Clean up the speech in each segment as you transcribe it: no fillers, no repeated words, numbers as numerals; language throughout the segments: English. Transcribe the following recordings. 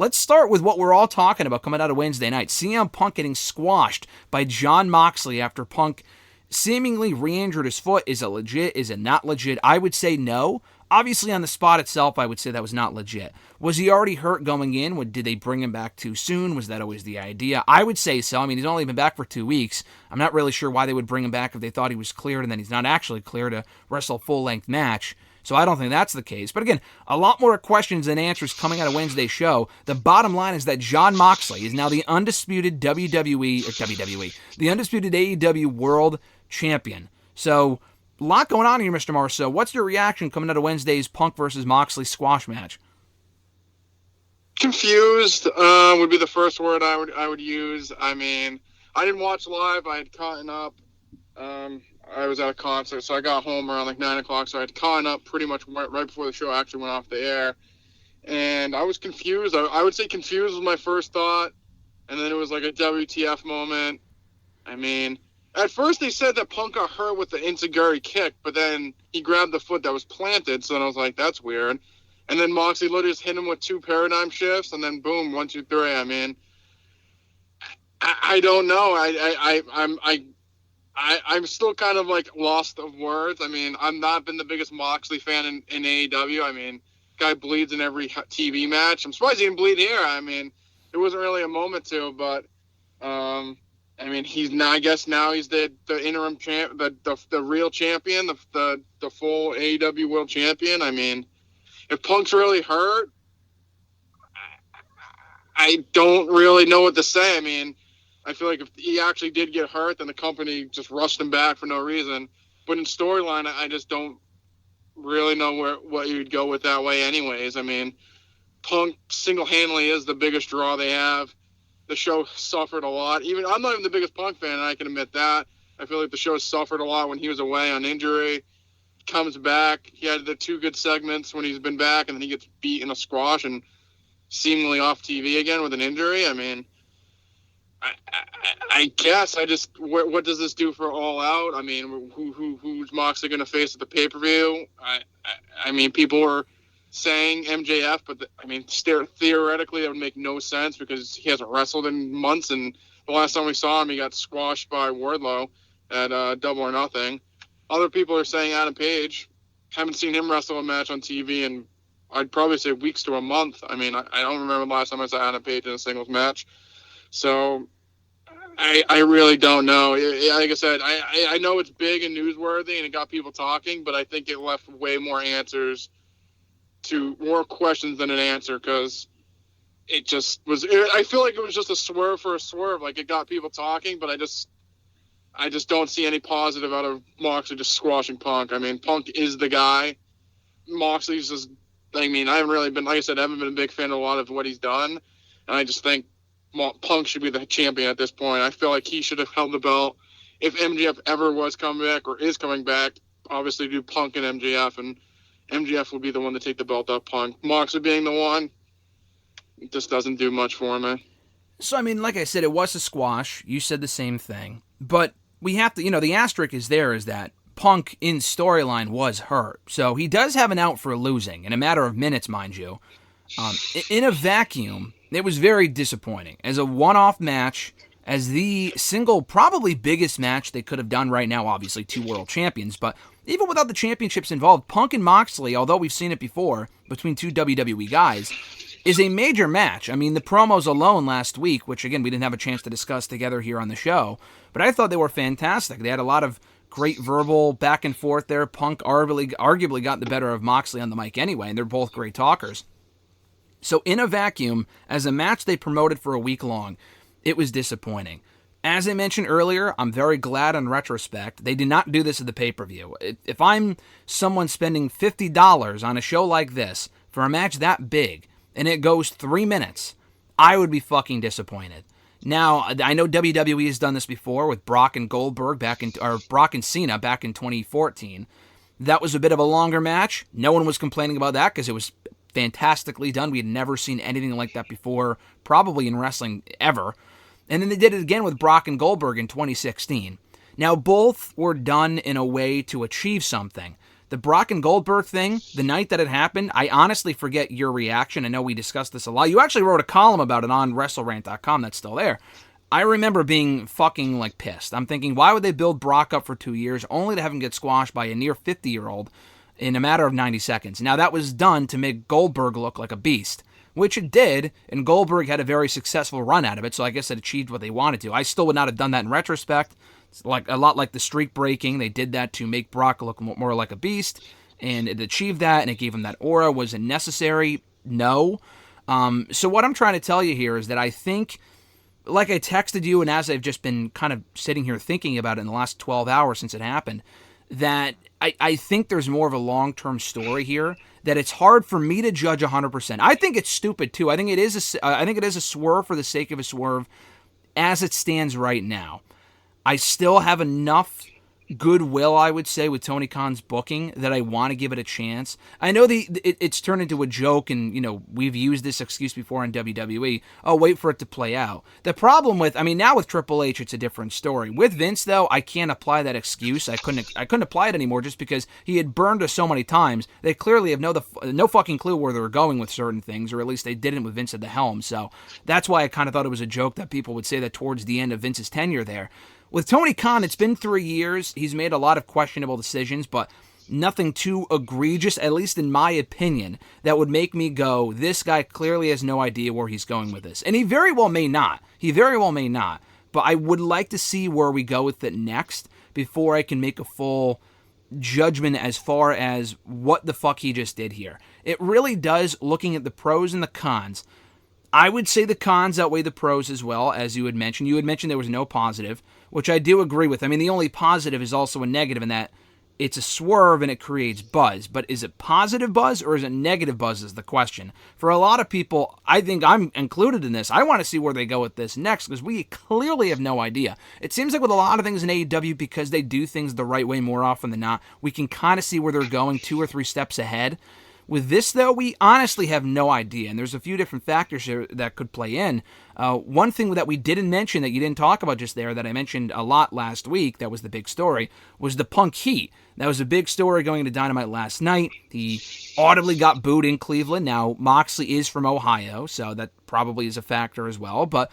Let's start with what we're all talking about coming out of Wednesday night. CM Punk getting squashed by Jon Moxley after Punk seemingly re-injured his foot. Is it legit? Is it not legit? I would say no. Obviously, on the spot itself, I would say that was not legit. Was he already hurt going in? Did they bring him back too soon? Was that always the idea? I would say so. I mean, he's only been back for 2 weeks. I'm not really sure why they would bring him back if they thought he was cleared and then he's not actually cleared to wrestle a full-length match. So I don't think that's the case. But again, a lot more questions than answers coming out of Wednesday's show. The bottom line is that Jon Moxley is now the undisputed the undisputed AEW World Champion. So, a lot going on here, Mr. Marceau. What's your reaction coming out of Wednesday's Punk versus Moxley squash match? Confused would be the first word I would use. I mean, I didn't watch live. I had caught up. I was at a concert, so I got home around like 9 o'clock, so I had caught up pretty much right before the show actually went off the air. And I was confused. I would say confused was my first thought, and then it was like a WTF moment. I mean, at first they said that Punk got hurt with the enziguri kick, but then he grabbed the foot that was planted, so then I was like, that's weird. And then Moxley literally just hit him with 2 paradigm shifts, and then boom, 1, 2, 3. I mean, I don't know. I'm still kind of like lost of words. I mean, I've not been the biggest Moxley fan in AEW. I mean, guy bleeds in every TV match. I'm surprised he didn't bleed here. I mean, it wasn't really a moment to, but I mean, he's now. I guess now he's the interim champ, the real champion, the full AEW World Champion. I mean, if Punk's really hurt, I don't really know what to say. I mean, I feel like if he actually did get hurt, then the company just rushed him back for no reason. But in storyline, I just don't really know what you'd go with that way anyways. I mean, Punk single-handedly is the biggest draw they have. The show suffered a lot. Even I'm not even the biggest Punk fan, and I can admit that. I feel like the show suffered a lot when he was away on injury. Comes back. He had the 2 good segments when he's been back, and then he gets beat in a squash and seemingly off TV again with an injury. I mean, I guess what does this do for All Out? I mean, who's Moxley going to face at the pay-per-view? I mean, people were saying MJF, but I mean, theoretically that would make no sense because he hasn't wrestled in months, and the last time we saw him, he got squashed by Wardlow at Double or Nothing. Other people are saying Adam Page. Haven't seen him wrestle a match on TV in, I'd probably say, weeks to a month. I mean, I don't remember the last time I saw Adam Page in a singles match. So I really don't know. Like I said, I know it's big and newsworthy and it got people talking, but I think it left way more questions than an answer because it just was. I feel like it was just a swerve for a swerve. Like it got people talking, but I just don't see any positive out of Moxley just squashing Punk. I mean, Punk is the guy. Moxley's just. I mean, I haven't really been, like I said, I haven't been a big fan of a lot of what he's done, and I just think Punk should be the champion at this point. I feel like he should have held the belt. If MJF ever was coming back or is coming back, obviously do Punk and MJF, and MJF would be the one to take the belt off Punk. Moxley being the one, it just doesn't do much for me. So, I mean, like I said, it was a squash. You said the same thing. But we have to, the asterisk is that Punk in storyline was hurt. So he does have an out for losing in a matter of minutes, mind you. In a vacuum, it was very disappointing. As a one-off match, as the single, probably biggest match they could have done right now, obviously 2 world champions, but even without the championships involved, Punk and Moxley, although we've seen it before between 2 WWE guys, is a major match. I mean, the promos alone last week, which again, we didn't have a chance to discuss together here on the show, but I thought they were fantastic. They had a lot of great verbal back and forth there. Punk arguably got the better of Moxley on the mic anyway, and they're both great talkers. So in a vacuum, as a match they promoted for a week long, it was disappointing. As I mentioned earlier, I'm very glad in retrospect they did not do this at the pay-per-view. If I'm someone spending $50 on a show like this for a match that big, and it goes 3 minutes, I would be fucking disappointed. Now, I know WWE has done this before with Brock and Brock and Cena back in 2014. That was a bit of a longer match. No one was complaining about that because it was fantastically done. We had never seen anything like that before, probably in wrestling ever. And then they did it again with Brock and Goldberg in 2016. Now, both were done in a way to achieve something. The Brock and Goldberg thing, the night that it happened, I honestly forget your reaction. I know we discussed this a lot. You actually wrote a column about it on WrestleRant.com that's still there. I remember being fucking like pissed. I'm thinking, why would they build Brock up for 2 years only to have him get squashed by a near 50-year-old in a matter of 90 seconds? Now, that was done to make Goldberg look like a beast, which it did, and Goldberg had a very successful run out of it, so I guess it achieved what they wanted to. I still would not have done that in retrospect. It's like a lot like the streak breaking. They did that to make Brock look more like a beast, and it achieved that, and it gave him that aura. Was it necessary? No. So what I'm trying to tell you here is that I think, like I texted you, and as I've just been kind of sitting here thinking about it in the last 12 hours since it happened, that I think there's more of a long-term story here, that it's hard for me to judge 100%. I think it's stupid, too. I think it is a swerve for the sake of a swerve as it stands right now. I still have enough goodwill, I would say, with Tony Khan's booking that I want to give it a chance. I know it's turned into a joke, and, you know, we've used this excuse before in WWE. Oh, wait for it to play out. The problem with, now with Triple H, it's a different story. With Vince, though, I can't apply that excuse. I couldn't apply it anymore just because he had burned us so many times. They clearly have no fucking clue where they were going with certain things, or at least they didn't with Vince at the helm. So that's why I kind of thought it was a joke that people would say that towards the end of Vince's tenure there. With Tony Khan, it's been 3 years. He's made a lot of questionable decisions, but nothing too egregious, at least in my opinion, that would make me go, this guy clearly has no idea where he's going with this. And he very well may not. But I would like to see where we go with it next before I can make a full judgment as far as what the fuck he just did here. It really does, looking at the pros and the cons. I would say the cons outweigh the pros as well, as you had mentioned. You had mentioned there was no positive, which I do agree with. The only positive is also a negative in that it's a swerve and it creates buzz. But is it positive buzz or is it negative buzz is the question. For a lot of people, I think I'm included in this. I want to see where they go with this next because we clearly have no idea. It seems like with a lot of things in AEW, because they do things the right way more often than not, we can kind of see where they're going 2 or 3 steps ahead. With this, though, we honestly have no idea, and there's a few different factors here that could play in. One thing that we didn't mention that you didn't talk about just there that I mentioned a lot last week, that was the big story, was the Punk heat. That was a big story going into Dynamite last night. He audibly got booed in Cleveland. Now, Moxley is from Ohio, so that probably is a factor as well, but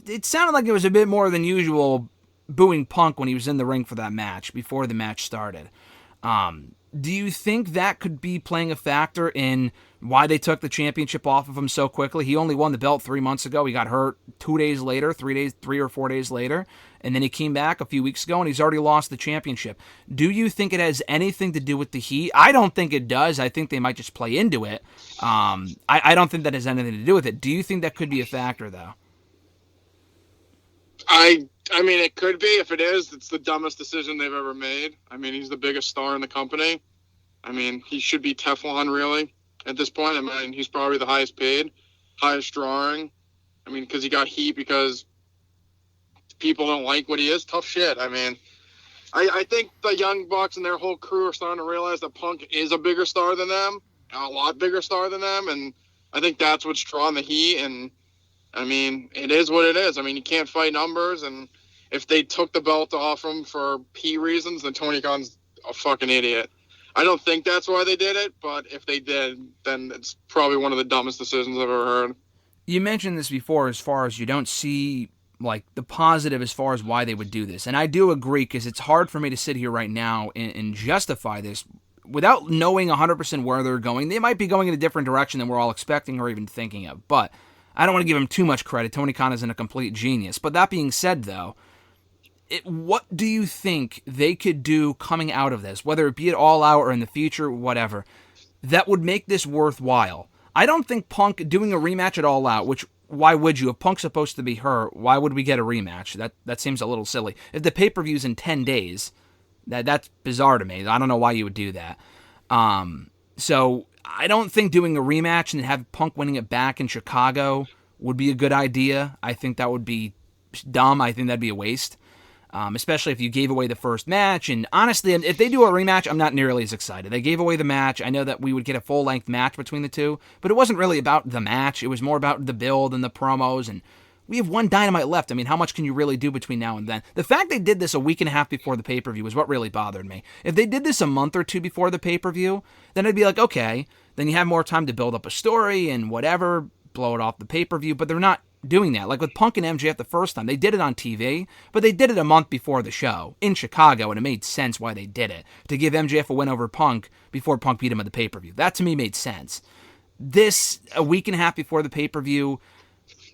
it sounded like it was a bit more than usual booing Punk when he was in the ring for that match, before the match started. Do you think that could be playing a factor in why they took the championship off of him so quickly? He only won the belt 3 months ago. He got hurt 2 days later, 3 or 4 days later, and then he came back a few weeks ago, and he's already lost the championship. Do you think it has anything to do with the heat? I don't think it does. I think they might just play into it. I don't think that has anything to do with it. Do you think that could be a factor, though? It could be. If it is, it's the dumbest decision they've ever made. He's the biggest star in the company. He should be Teflon, really, at this point. He's probably the highest paid, highest drawing. Because he got heat because people don't like what he is. Tough shit. I think the Young Bucks and their whole crew are starting to realize that Punk is a bigger star than them, a lot bigger star than them, and I think that's what's drawing the heat, and it is what it is. You can't fight numbers, and if they took the belt off him for P reasons, then Tony Khan's a fucking idiot. I don't think that's why they did it, but if they did, then it's probably one of the dumbest decisions I've ever heard. You mentioned this before as far as you don't see the positive as far as why they would do this. And I do agree, because it's hard for me to sit here right now and justify this without knowing 100% where they're going. They might be going in a different direction than we're all expecting or even thinking of. But I don't want to give him too much credit. Tony Khan isn't a complete genius. But that being said, though, what do you think they could do coming out of this, whether it be at All Out or in the future, whatever, that would make this worthwhile? I don't think Punk doing a rematch at All Out, which, why would you? If Punk's supposed to be hurt, why would we get a rematch? That seems a little silly. If the pay-per-view's in 10 days, that's bizarre to me. I don't know why you would do that. So I don't think doing a rematch and have Punk winning it back in Chicago would be a good idea. I think that would be dumb. I think that'd be a waste. Especially if you gave away the first match. And honestly, if they do a rematch, I'm not nearly as excited. They gave away the match. I know that we would get a full-length match between the two, but it wasn't really about the match. It was more about the build and the promos and We have one Dynamite left. I mean, how much can you really do between now and then? The fact they did this a week and a half before the pay-per-view is what really bothered me. If they did this a month or two before the pay-per-view, then I'd be like, okay, then you have more time to build up a story and whatever, blow it off the pay-per-view, but they're not doing that. Like with Punk and MJF the first time, they did it on TV, but they did it a month before the show in Chicago, and it made sense why they did it, to give MJF a win over Punk before Punk beat him at the pay-per-view. That to me made sense. This, a week and a half before the pay-per-view,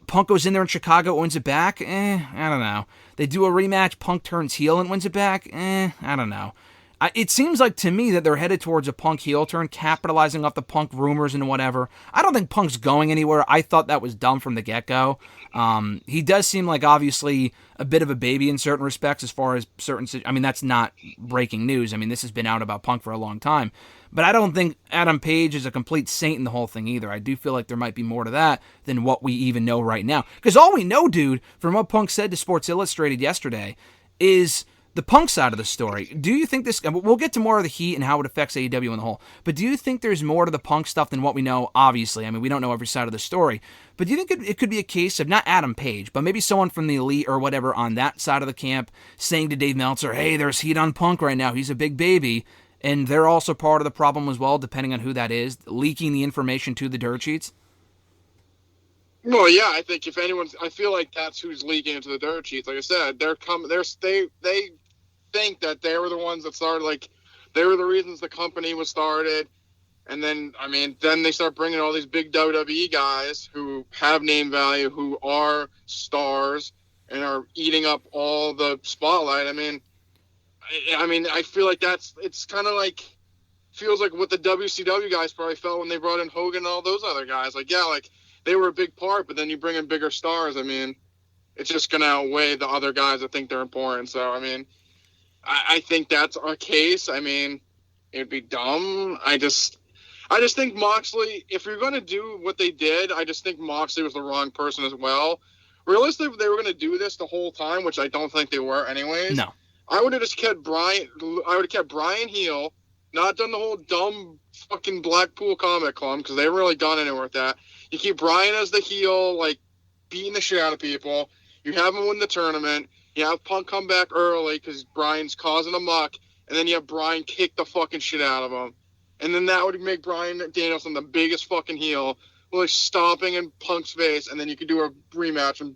Punk goes in there in Chicago, wins it back, I don't know. They do a rematch, Punk turns heel and wins it back, I don't know. It seems like to me that they're headed towards a Punk heel turn, capitalizing off the Punk rumors and whatever. I don't think Punk's going anywhere. I thought that was dumb from the get-go. He does seem like, obviously, a bit of a baby in certain respects as far as certain... I mean, that's not breaking news. I mean, this has been out about Punk for a long time. But I don't think Adam Page is a complete saint in the whole thing either. I do feel like there might be more to that than what we even know right now. Because all we know, dude, from what Punk said to Sports Illustrated yesterday, is the Punk side of the story. Do you think this... We'll get to more of the heat and how it affects AEW in the whole. But do you think there's more to the Punk stuff than what we know? Obviously. I mean, we don't know every side of the story. But do you think it could be a case of not Adam Page, but maybe someone from the Elite or whatever on that side of the camp saying to Dave Meltzer, hey, there's heat on Punk right now. He's a big baby. And they're also part of the problem as well, depending on who that is, leaking the information to the dirt sheets? Well, yeah, I think if anyone's... I feel like that's who's leaking into the dirt sheets. Like I said, they think that they were the ones that started, like, they were the reasons the company was started. And then, I mean, then they start bringing all these big WWE guys who have name value, who are stars, and are eating up all the spotlight. I mean, I feel like it's kind of like, feels like what the WCW guys probably felt when they brought in Hogan and all those other guys. Like, yeah, like, they were a big part, but then you bring in bigger stars. I mean, it's just going to outweigh the other guys that think they're important. So, I mean, I think that's our case. I mean, it'd be dumb. I just think Moxley, if you're going to do what they did, I just think Moxley was the wrong person as well. Realistically, if they were going to do this the whole time, which I don't think they were anyways. No. I would have just kept Brian heel, not done the whole dumb fucking Blackpool Comic Club, because they haven't really done anywhere with that. You keep Brian as the heel, like, beating the shit out of people. You have him win the tournament. You have Punk come back early because Brian's causing a muck, and then you have Brian kick the fucking shit out of him. And then that would make Bryan Danielson the biggest fucking heel, like stomping in Punk's face, and then you could do a rematch, and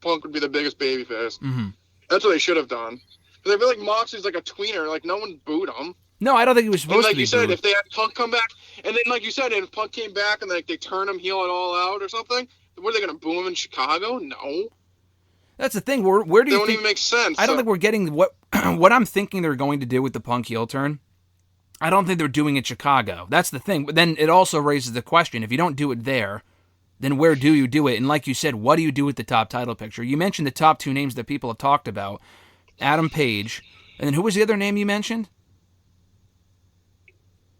Punk would be the biggest babyface. Mm-hmm. That's what they should have done. Because I feel like Moxley's like a tweener. Like, no one booed him. No, I don't think he was supposed to be. Like you said, if they had Punk come back, and then, like you said, if Punk came back and like they turn him heel and all out or something, were they going to boo him in Chicago? No. That's the thing. Where do you think... It don't even make sense. I don't think we're getting what I'm thinking they're going to do with the Punk heel turn. I don't think they're doing it in Chicago. That's the thing. But then it also raises the question, if you don't do it there, then where do you do it? And like you said, what do you do with the top title picture? You mentioned the top two names that people have talked about. Adam Page. And then who was the other name you mentioned?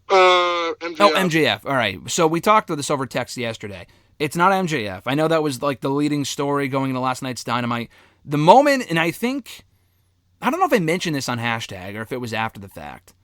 MJF. Oh, MJF. All right. So we talked about this over text yesterday. It's not MJF. I know that was like the leading story going into last night's Dynamite. The moment, and I don't know if I mentioned this on hashtag or if it was after the fact.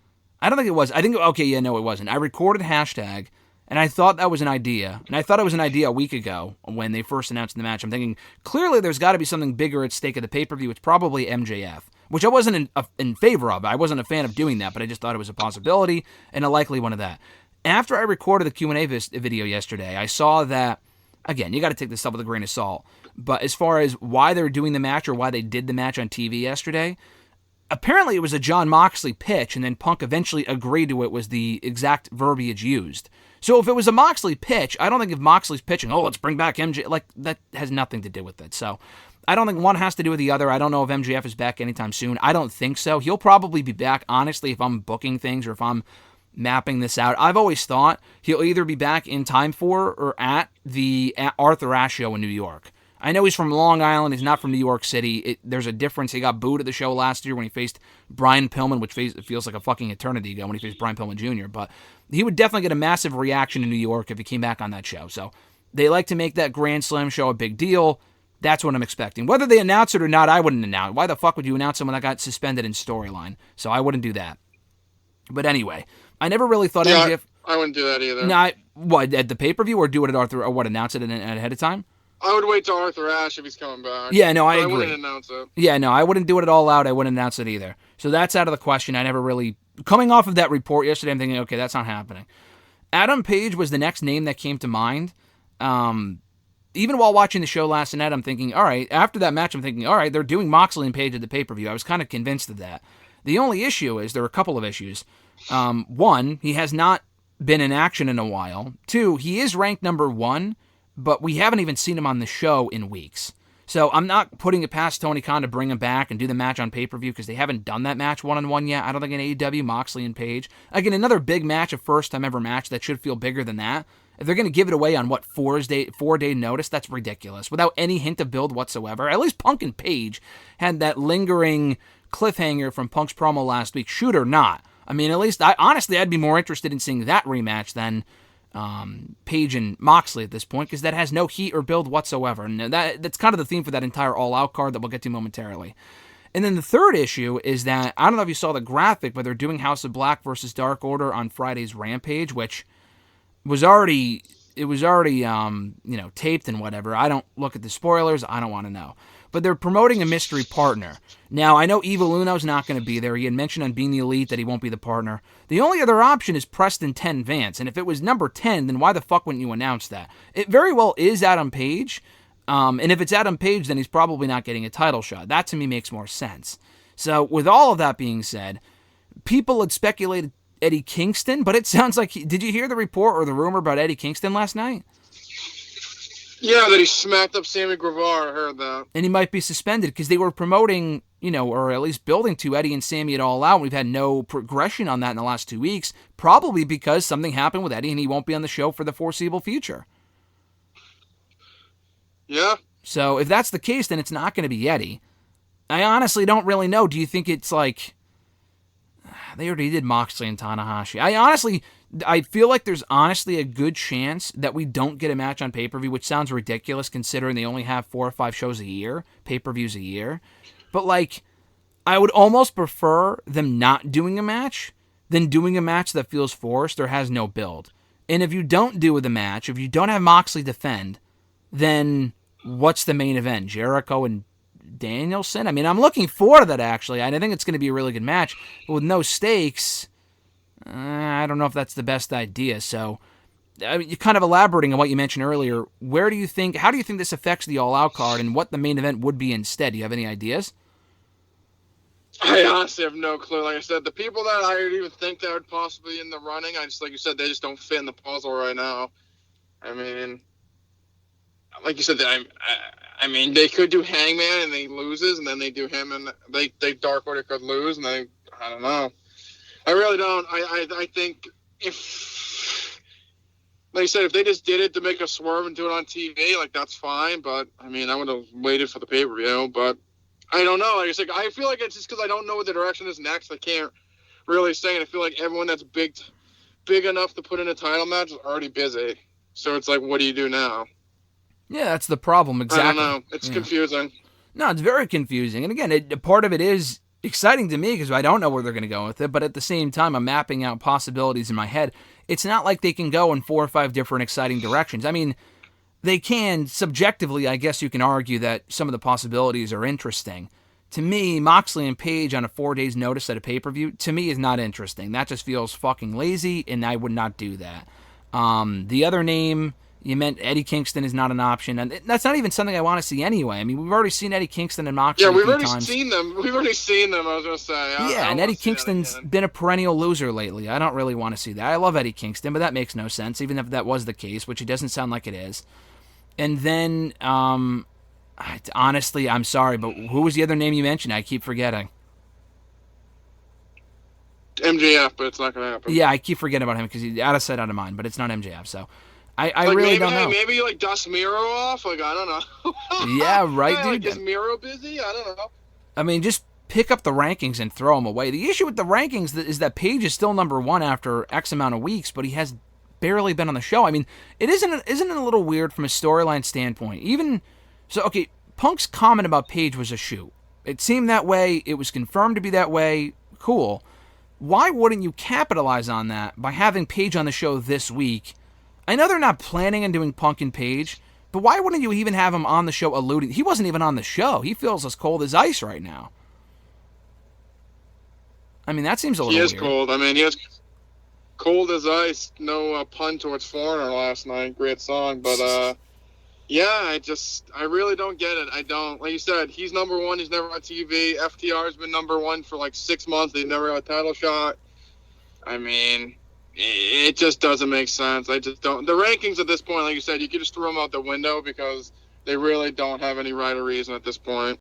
I don't think it was. It wasn't. I recorded hashtag, and I thought that was an idea. And I thought it was an idea a week ago when they first announced the match. I'm thinking, clearly there's got to be something bigger at stake at the pay-per-view. It's probably MJF, which I wasn't in favor of. I wasn't a fan of doing that, but I just thought it was a possibility and a likely one of that. After I recorded the Q&A video yesterday, I saw that, again, you got to take this stuff with a grain of salt, but as far as why they're doing the match or why they did the match on TV yesterday, apparently it was a Jon Moxley pitch, and then Punk eventually agreed to it was the exact verbiage used. So if it was a Moxley pitch, I don't think if Moxley's pitching, let's bring back MJ, like, that has nothing to do with it. So I don't think one has to do with the other. I don't know if MJF is back anytime soon. I don't think so. He'll probably be back, honestly, if I'm booking things or if I'm mapping this out. I've always thought he'll either be back in time for or at the Arthur Ashe show in New York. I know he's from Long Island. He's not from New York City. There's a difference. He got booed at the show last year when he faced Brian Pillman, which feels like a fucking eternity ago when he faced Brian Pillman Jr., but he would definitely get a massive reaction in New York if he came back on that show. So they like to make that Grand Slam show a big deal. That's what I'm expecting. Whether they announce it or not, I wouldn't announce it. Why the fuck would you announce someone that got suspended in storyline? So I wouldn't do that. But anyway, I never really thought MJF... I wouldn't do that either. No, what, at the pay-per-view or do it at Arthur, or what, announce it ahead of time? I would wait till Arthur Ashe if he's coming back. Yeah, no, I but agree. I wouldn't announce it. Yeah, no, I wouldn't do it at All Out. I wouldn't announce it either. So that's out of the question. I never really... Coming off of that report yesterday, I'm thinking, okay, that's not happening. Adam Page was the next name that came to mind. Even while watching the show last night, I'm thinking, all right, after that match, I'm thinking, all right, they're doing Moxley and Page at the pay-per-view. I was kind of convinced of that. The only issue is, there are a couple of issues. One, he has not been in action in a while. Two, he is ranked number 1, but we haven't even seen him on the show in weeks. So I'm not putting it past Tony Khan to bring him back and do the match on pay-per-view, because they haven't done that match one-on-one yet. I don't think in AEW, Moxley and Page. Again, another big match, a first-time ever match that should feel bigger than that. If they're going to give it away on, 4-day notice, that's ridiculous. Without any hint of build whatsoever. At least Punk and Page had that lingering cliffhanger from Punk's promo last week. Shoot or not. I mean, at least, honestly, I'd be more interested in seeing that rematch than Page and Moxley at this point, because that has no heat or build whatsoever. And that's kind of the theme for that entire All-Out card that we'll get to momentarily. And then the third issue is that, I don't know if you saw the graphic, but they're doing House of Black versus Dark Order on Friday's Rampage, which was already taped and whatever. I don't look at the spoilers. I don't want to know. But they're promoting a mystery partner. Now, I know Evil Uno's not going to be there. He had mentioned on Being the Elite that he won't be the partner. The only other option is Preston 10 Vance. And if it was number 10, then why the fuck wouldn't you announce that? It very well is Adam Page. And if it's Adam Page, then he's probably not getting a title shot. That to me makes more sense. So with all of that being said, people had speculated Eddie Kingston, but it sounds like... Did you hear the report or the rumor about Eddie Kingston last night? Yeah, that he smacked up Sammy Guevara. I heard that. And he might be suspended because they were promoting, or at least building to Eddie and Sammy at All Out. We've had no progression on that in the last 2 weeks, probably because something happened with Eddie and he won't be on the show for the foreseeable future. Yeah. So if that's the case, then it's not going to be Eddie. I honestly don't really know. Do you think it's like... They already did Moxley and Tanahashi. I feel like there's honestly a good chance that we don't get a match on pay-per-view, which sounds ridiculous considering they only have 4 or 5 shows a year, pay-per-views a year. But, I would almost prefer them not doing a match than doing a match that feels forced or has no build. And if you don't do the match, if you don't have Moxley defend, then what's the main event? Jericho and Danielson? I mean, I'm looking forward to that, actually. I think it's going to be a really good match. But with no stakes, I don't know if that's the best idea. So, you're kind of elaborating on what you mentioned earlier. How do you think this affects the All-Out card and what the main event would be instead? Do you have any ideas? I honestly have no clue. Like I said, the people that I even think that would possibly be in the running, like you said, they just don't fit in the puzzle right now. I mean, like you said, I mean, they could do Hangman and he loses, and then they do him and they Dark Order could lose, and I don't know. I really don't. I think if, like I said, if they just did it to make a swerve and do it on TV, that's fine. But I mean, I would have waited for the pay-per-view. But I don't know. Like I said, I feel like it's just because I don't know what the direction is next. I can't really say. And I feel like everyone that's big enough to put in a title match is already busy. So it's like, what do you do now? Yeah, that's the problem, exactly. I don't know. It's confusing. No, it's very confusing. And again, part of it is exciting to me because I don't know where they're going to go with it, but at the same time, I'm mapping out possibilities in my head. It's not like they can go in 4 or 5 different exciting directions. I mean, they can, subjectively, I guess you can argue that some of the possibilities are interesting. To me, Moxley and Page on a 4 days notice at a pay-per-view, to me, is not interesting. That just feels fucking lazy, and I would not do that. The other name... You meant Eddie Kingston is not an option, and that's not even something I want to see anyway. I mean, we've already seen Eddie Kingston and Moxley. Yeah, we've already times. seen them. We've already seen them. I was gonna say. And Eddie Kingston's been a perennial loser lately. I don't really want to see that. I love Eddie Kingston, but that makes no sense, even if that was the case, which it doesn't sound like it is. And then, honestly, I'm sorry, but who was the other name you mentioned? I keep forgetting. MJF, but it's not gonna happen. Yeah, I keep forgetting about him because he's out of sight, out of mind. But it's not MJF, so. I like really maybe, don't know. Maybe dust Miro off. I don't know. Yeah, right, dude. Is Miro busy? I don't know. I mean, just pick up the rankings and throw them away. The issue with the rankings is that Page is still number 1 after X amount of weeks, but he has barely been on the show. I mean, isn't it a little weird from a storyline standpoint? Okay, Punk's comment about Page was a shoot. It seemed that way. It was confirmed to be that way. Cool. Why wouldn't you capitalize on that by having Page on the show this week? I know they're not planning on doing Punk and Page, But why wouldn't you even have him on the show alluding? He wasn't even on the show. He feels as cold as ice right now. I mean, that seems a little weird. He is cold. I mean, he is cold as ice. No pun towards Foreigner last night. Great song. But, yeah, I really don't get it. I don't. Like you said, he's number one. He's never on TV. FTR's been number one for like 6 months. They've never got a title shot. I mean, it just doesn't make sense. I just don't. The rankings at this point, like you said, you could just throw them out the window because they really don't have any rhyme or reason at this point.